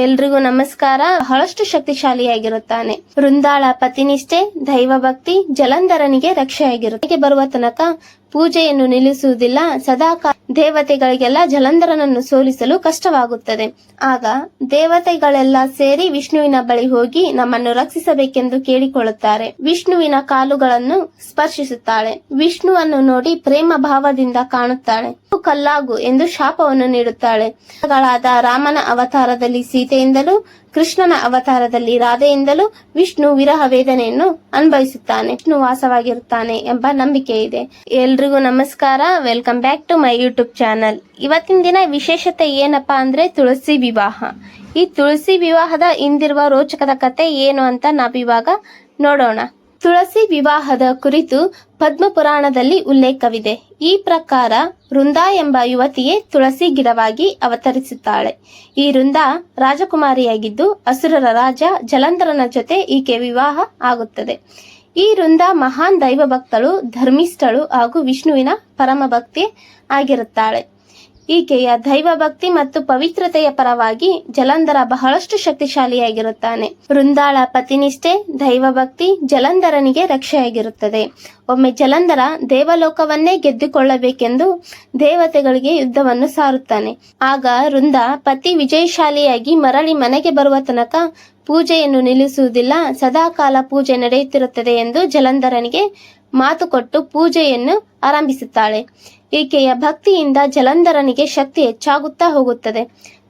ಎಲ್ರಿಗೂ ನಮಸ್ಕಾರ. ಬಹಳಷ್ಟು ಶಕ್ತಿಶಾಲಿಯಾಗಿರುತ್ತಾನೆ. ವೃಂದಾಳ ಪತಿನಿಷ್ಠೆ, ದೈವ ಭಕ್ತಿ ಜಲಂಧರನಿಗೆ ರಕ್ಷೆಯಾಗಿರುತ್ತೆ. ಬರುವ ತನಕ ಪೂಜೆಯನ್ನು ನಿಲ್ಲಿಸುವುದಿಲ್ಲ. ಸದಾಕಾಲ ದೇವತೆಗಳಿಗೆಲ್ಲ ಜಲಂಧರನನ್ನು ಸೋಲಿಸಲು ಕಷ್ಟವಾಗುತ್ತದೆ. ಆಗ ದೇವತೆಗಳೆಲ್ಲ ಸೇರಿ ವಿಷ್ಣುವಿನ ಬಳಿ ಹೋಗಿ ನಮ್ಮನ್ನು ರಕ್ಷಿಸಬೇಕೆಂದು ಕೇಳಿಕೊಳ್ಳುತ್ತಾರೆ. ವಿಷ್ಣುವಿನ ಕಾಲುಗಳನ್ನು ಸ್ಪರ್ಶಿಸುತ್ತಾಳೆ. ವಿಷ್ಣುವನ್ನು ನೋಡಿ ಪ್ರೇಮ ಭಾವದಿಂದ ಕಾಣುತ್ತಾಳೆ. ಕಲ್ಲಾಗು ಎಂದು ಶಾಪವನ್ನು ನೀಡುತ್ತಾಳೆ. ರಾಮನ ಅವತಾರದಲ್ಲಿ ಸೀತೆಯಿಂದಲೂ, ಕೃಷ್ಣನ ಅವತಾರದಲ್ಲಿ ರಾಧೆಯಿಂದಲೂ ವಿಷ್ಣು ವಿರಹ ವೇದನೆಯನ್ನು ಅನುಭವಿಸುತ್ತಾನೆ. ವಿಷ್ಣು ವಾಸವಾಗಿರುತ್ತಾನೆ ಎಂಬ ನಂಬಿಕೆ ಇದೆ. ಎಲ್ರಿಗೂ ನಮಸ್ಕಾರ. Welcome back to my YouTube channel. ಇವತ್ತಿನ ದಿನ ವಿಶೇಷತೆ ಏನಪ್ಪಾ ಅಂದ್ರೆ ತುಳಸಿ ವಿವಾಹ. ಈ ತುಳಸಿ ವಿವಾಹದ ಹಿಂದಿರುವ ರೋಚಕದ ಕತೆ ಏನು ಅಂತ ನಾವಿವಾಗ ನೋಡೋಣ. ತುಳಸಿ ವಿವಾಹದ ಕುರಿತು ಪದ್ಮ ಪುರಾಣದಲ್ಲಿ ಉಲ್ಲೇಖವಿದೆ. ಈ ಪ್ರಕಾರ ವೃಂದಾ ಎಂಬ ಯುವತಿಯೇ ತುಳಸಿ ಗಿಡವಾಗಿ ಅವತರಿಸುತ್ತಾಳೆ. ಈ ವೃಂದಾ ರಾಜಕುಮಾರಿಯಾಗಿದ್ದು ಅಸುರರ ರಾಜ ಜಲಂಧರನ ಜೊತೆ ಈಕೆ ವಿವಾಹ ಆಗುತ್ತದೆ. ಈ ವೃಂದಾ ಮಹಾನ್ ದೈವ ಭಕ್ತಳು, ಧರ್ಮಿಷ್ಠಳು ಹಾಗೂ ವಿಷ್ಣುವಿನ ಪರಮ ಭಕ್ತಿ ಆಗಿರುತ್ತಾಳೆ. ಈಕೆಯ ದೈವ ಭಕ್ತಿ ಮತ್ತು ಪವಿತ್ರತೆಯ ಪರವಾಗಿ ಜಲಂಧರ ಬಹಳಷ್ಟು ಶಕ್ತಿಶಾಲಿಯಾಗಿರುತ್ತಾನೆ. ವೃಂದಾಳ ಪತಿನಿಷ್ಠೆ, ದೈವ ಭಕ್ತಿ ಜಲಂಧರನಿಗೆ ರಕ್ಷೆಯಾಗಿರುತ್ತದೆ. ಒಮ್ಮೆ ಜಲಂಧರ ದೇವಲೋಕವನ್ನೇ ಗೆದ್ದುಕೊಳ್ಳಬೇಕೆಂದು ದೇವತೆಗಳಿಗೆ ಯುದ್ಧವನ್ನು ಸಾರುತ್ತಾನೆ. ಆಗ ವೃಂದಾ ಪತಿ ವಿಜಯಶಾಲಿಯಾಗಿ ಮರಳಿ ಮನೆಗೆ ಬರುವ ತನಕ ಪೂಜೆಯನ್ನು ನಿಲ್ಲಿಸುವುದಿಲ್ಲ. ಸದಾಕಾಲ ಪೂಜೆ ನಡೆಯುತ್ತಿರುತ್ತದೆ ಎಂದು ಜಲಂಧರನಿಗೆ ಮಾತು ಕೊಟ್ಟು ಪೂಜೆಯನ್ನು ಆರಂಭಿಸುತ್ತಾಳೆ. ಈಕೆಯ ಭಕ್ತಿಯಿಂದ ಜಲಂಧರನಿಗೆ ಶಕ್ತಿ ಹೆಚ್ಚಾಗುತ್ತಾ ಹೋಗುತ್ತದೆ.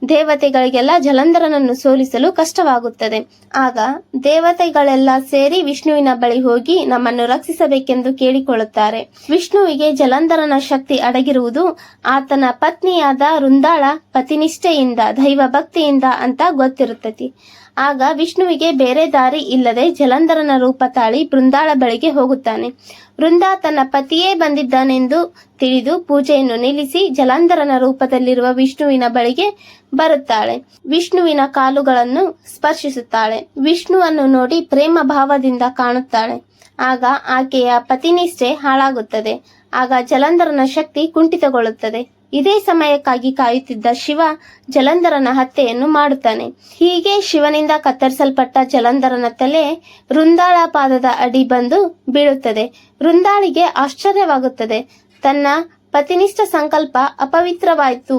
ದೇವತೆಗಳಿಗೆಲ್ಲ ಜಲಂಧರನನ್ನು ಸೋಲಿಸಲು ಕಷ್ಟವಾಗುತ್ತದೆ. ಆಗ ದೇವತೆಗಳೆಲ್ಲ ಸೇರಿ ವಿಷ್ಣುವಿನ ಬಳಿ ಹೋಗಿ ನಮ್ಮನ್ನು ರಕ್ಷಿಸಬೇಕೆಂದು ಕೇಳಿಕೊಳ್ಳುತ್ತಾರೆ. ವಿಷ್ಣುವಿಗೆ ಜಲಂಧರನ ಶಕ್ತಿ ಅಡಗಿರುವುದು ಆತನ ಪತ್ನಿಯಾದ ವೃಂದಾಳ ಪತಿನಿಷ್ಠೆಯಿಂದ, ದೈವ ಭಕ್ತಿಯಿಂದ ಅಂತ ಗೊತ್ತಿರುತ್ತದೆ. ಆಗ ವಿಷ್ಣುವಿಗೆ ಬೇರೆ ದಾರಿ ಇಲ್ಲದೆ ಜಲಂಧರನ ರೂಪ ತಾಳಿ ವೃಂದಾಳ ಬಳಿಗೆ ಹೋಗುತ್ತಾನೆ. ವೃಂದಾ ತನ್ನ ಪತಿಯೇ ಬಂದಿದ್ದಾನೆಂದು ತಿಳಿದು ಪೂಜೆಯನ್ನು ನಿಲ್ಲಿಸಿ ಜಲಂಧರನ ರೂಪದಲ್ಲಿರುವ ವಿಷ್ಣುವಿನ ಬಳಿಗೆ ಬರುತ್ತಾಳೆ. ವಿಷ್ಣುವಿನ ಕಾಲುಗಳನ್ನು ಸ್ಪರ್ಶಿಸುತ್ತಾಳೆ. ವಿಷ್ಣುವನ್ನು ನೋಡಿ ಪ್ರೇಮ ಭಾವದಿಂದ ಕಾಣುತ್ತಾಳೆ. ಆಗ ಆಕೆಯ ಪತಿನಿಷ್ಠೆ ಹಾಳಾಗುತ್ತದೆ. ಆಗ ಜಲಂಧರನ ಶಕ್ತಿ ಕುಂಠಿತಗೊಳ್ಳುತ್ತದೆ. ಇದೇ ಸಮಯಕ್ಕಾಗಿ ಕಾಯುತ್ತಿದ್ದ ಶಿವ ಜಲಂಧರನ ಹತ್ಯೆಯನ್ನು ಮಾಡುತ್ತಾನೆ. ಹೀಗೆ ಶಿವನಿಂದ ಕತ್ತರಿಸಲ್ಪಟ್ಟ ಜಲಂಧರನ ತಲೆ ವೃಂದಾಳ ಪಾದದ ಅಡಿ ಬಂದು ಬೀಳುತ್ತದೆ. ವೃಂದಾಳಿಗೆ ಆಶ್ಚರ್ಯವಾಗುತ್ತದೆ. ತನ್ನ ಪತಿನಿಷ್ಠ ಸಂಕಲ್ಪ ಅಪವಿತ್ರವಾಯಿತು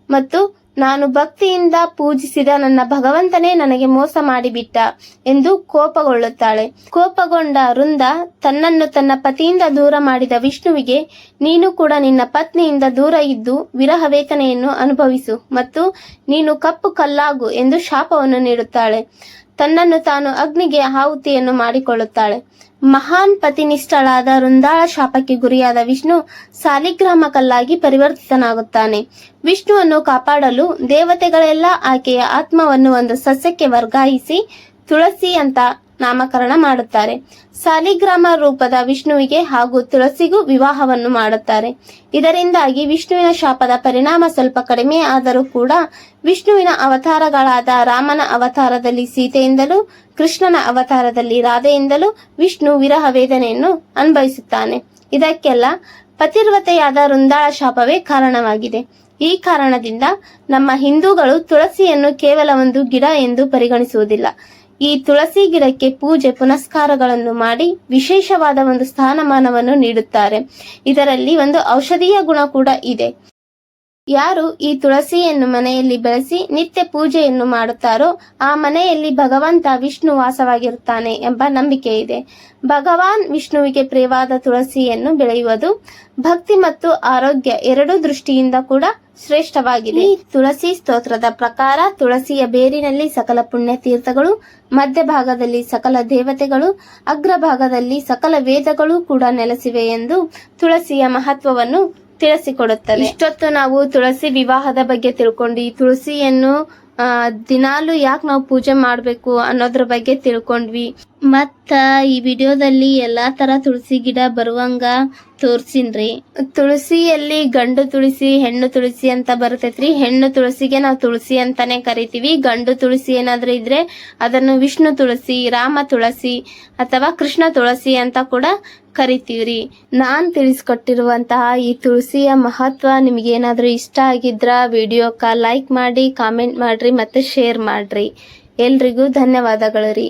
ಮತ್ತು ನಾನು ಭಕ್ತಿಯಿಂದ ಪೂಜಿಸಿದ ನನ್ನ ಭಗವಂತನೇ ನನಗೆ ಮೋಸ ಮಾಡಿಬಿಟ್ಟ ಎಂದು ಕೋಪಗೊಳ್ಳುತ್ತಾಳೆ. ಕೋಪಗೊಂಡ ವೃಂದಾ ತನ್ನನ್ನು ತನ್ನ ಪತಿಯಿಂದ ದೂರ ಮಾಡಿದ ವಿಷ್ಣುವಿಗೆ, ನೀನು ಕೂಡ ನಿನ್ನ ಪತ್ನಿಯಿಂದ ದೂರ ಇದ್ದು ವಿರಹ ವೇದನೆಯನ್ನು ಅನುಭವಿಸು ಮತ್ತು ನೀನು ಕಪ್ಪು ಕಲ್ಲಾಗು ಎಂದು ಶಾಪವನ್ನು ನೀಡುತ್ತಾಳೆ. ತನ್ನನ್ನು ತಾನು ಅಗ್ನಿಗೆ ಆಹುತಿಯನ್ನು ಮಾಡಿಕೊಳ್ಳುತ್ತಾಳೆ. ಮಹಾನ್ ಪತಿನಿಷ್ಠಳಾದ ವೃಂದಾಳ ಶಾಪಕ್ಕೆ ಗುರಿಯಾದ ವಿಷ್ಣು ಸಾಲಿಗ್ರಾಮ ಕಲ್ಲಾಗಿ ಪರಿವರ್ತಿತನಾಗುತ್ತಾನೆ. ವಿಷ್ಣುವನ್ನು ಕಾಪಾಡಲು ದೇವತೆಗಳೆಲ್ಲ ಆಕೆಯ ಆತ್ಮವನ್ನು ಒಂದು ಸಸ್ಯಕ್ಕೆ ವರ್ಗಾಯಿಸಿ ತುಳಸಿ ಅಂತ ನಾಮಕರಣ ಮಾಡುತ್ತಾರೆ. ಸಾಲಿಗ್ರಾಮ ರೂಪದ ವಿಷ್ಣುವಿಗೆ ಹಾಗೂ ತುಳಸಿಗೂ ವಿವಾಹವನ್ನು ಮಾಡುತ್ತಾರೆ. ಇದರಿಂದಾಗಿ ವಿಷ್ಣುವಿನ ಶಾಪದ ಪರಿಣಾಮ ಸ್ವಲ್ಪ ಕಡಿಮೆ ಆದರೂ ಕೂಡ ವಿಷ್ಣುವಿನ ಅವತಾರಗಳಾದ ರಾಮನ ಅವತಾರದಲ್ಲಿ ಸೀತೆಯಿಂದಲೂ, ಕೃಷ್ಣನ ಅವತಾರದಲ್ಲಿ ರಾಧೆಯಿಂದಲೂ ವಿಷ್ಣು ವಿರಹ ವೇದನೆಯನ್ನು ಅನುಭವಿಸುತ್ತಾನೆ. ಇದಕ್ಕೆಲ್ಲ ಪತಿವ್ರತೆಯಾದ ವೃಂದಾಳ ಶಾಪವೇ ಕಾರಣವಾಗಿದೆ. ಈ ಕಾರಣದಿಂದ ನಮ್ಮ ಹಿಂದೂಗಳು ತುಳಸಿಯನ್ನು ಕೇವಲ ಒಂದು ಗಿಡ ಎಂದು ಪರಿಗಣಿಸುವುದಿಲ್ಲ. ಈ ತುಳಸಿ ಗಿಡಕ್ಕೆ ಪೂಜೆ ಪುನಸ್ಕಾರಗಳನ್ನು ಮಾಡಿ ವಿಶೇಷವಾದ ಒಂದು ಸ್ಥಾನಮಾನವನ್ನು ನೀಡುತ್ತಾರೆ. ಇದರಲ್ಲಿ ಒಂದು ಔಷಧೀಯ ಗುಣ ಕೂಡ ಇದೆ. ಯಾರು ಈ ತುಳಸಿಯನ್ನು ಮನೆಯಲ್ಲಿ ಬೆಳೆಸಿ ನಿತ್ಯ ಪೂಜೆಯನ್ನು ಮಾಡುತ್ತಾರೋ ಆ ಮನೆಯಲ್ಲಿ ಭಗವಂತ ವಿಷ್ಣು ವಾಸವಾಗಿರುತ್ತಾನೆ ಎಂಬ ನಂಬಿಕೆ ಇದೆ. ಭಗವಾನ್ ವಿಷ್ಣುವಿಗೆ ಪ್ರಿಯವಾದ ತುಳಸಿಯನ್ನು ಬೆಳೆಯುವುದು ಭಕ್ತಿ ಮತ್ತು ಆರೋಗ್ಯ ಎರಡೂ ದೃಷ್ಟಿಯಿಂದ ಕೂಡ ಶ್ರೇಷ್ಠವಾಗಿದೆ. ಈ ತುಳಸಿ ಸ್ತೋತ್ರದ ಪ್ರಕಾರ ತುಳಸಿಯ ಬೇರಿನಲ್ಲಿ ಸಕಲ ಪುಣ್ಯ ತೀರ್ಥಗಳು, ಮಧ್ಯಭಾಗದಲ್ಲಿ ಸಕಲ ದೇವತೆಗಳು, ಅಗ್ರಭಾಗದಲ್ಲಿ ಸಕಲ ವೇದಗಳು ಕೂಡ ನೆಲೆಸಿವೆ ಎಂದು ತುಳಸಿಯ ಮಹತ್ವವನ್ನು ತಿಳಿಸಿಕೊಡುತ್ತದೆ. ಇಷ್ಟೊತ್ತು ನಾವು ತುಳಸಿ ವಿವಾಹದ ಬಗ್ಗೆ ತಿಳ್ಕೊಂಡು ಈ ತುಳಸಿಯನ್ನು ದಿನಾಲು ಯಾಕೆ ನಾವು ಪೂಜೆ ಮಾಡಬೇಕು ಅನ್ನೋದ್ರ ಬಗ್ಗೆ ತಿಳ್ಕೊಂಡ್ವಿ. ಮತ್ತ ಈ ವಿಡಿಯೋದಲ್ಲಿ ಎಲ್ಲಾ ತರ ತುಳಸಿ ಗಿಡ ಬರುವಂಗ ತೋರ್ಸಿನ್ರಿ. ತುಳಸಿಯಲ್ಲಿ ಗಂಡು ತುಳಸಿ, ಹೆಣ್ಣು ತುಳಸಿ ಅಂತ ಬರ್ತೈತ್ರಿ. ಹೆಣ್ಣು ತುಳಸಿಗೆ ನಾವು ತುಳಸಿ ಅಂತಾನೆ ಕರಿತೀವಿ. ಗಂಡು ತುಳಸಿ ಏನಾದ್ರೂ ಇದ್ರೆ ಅದನ್ನು ವಿಷ್ಣು ತುಳಸಿ, ರಾಮ ತುಳಸಿ ಅಥವಾ ಕೃಷ್ಣ ತುಳಸಿ ಅಂತ ಕೂಡ ಕರಿತೀವ್ರಿ. ನಾನ್ ತಿಳಿಸ್ಕೊಟ್ಟಿರುವಂತಹ ಈ ತುಳಸಿಯ ಮಹತ್ವ ನಿಮ್ಗೇನಾದ್ರೂ ಇಷ್ಟ ಆಗಿದ್ರ ವಿಡಿಯೋಕ್ಕ ಲೈಕ್ ಮಾಡಿ, ಕಾಮೆಂಟ್ ಮಾಡ್ರಿ ಮತ್ತೆ ಶೇರ್ ಮಾಡ್ರಿ. ಎಲ್ರಿಗೂ ಧನ್ಯವಾದಗಳು ರೀ.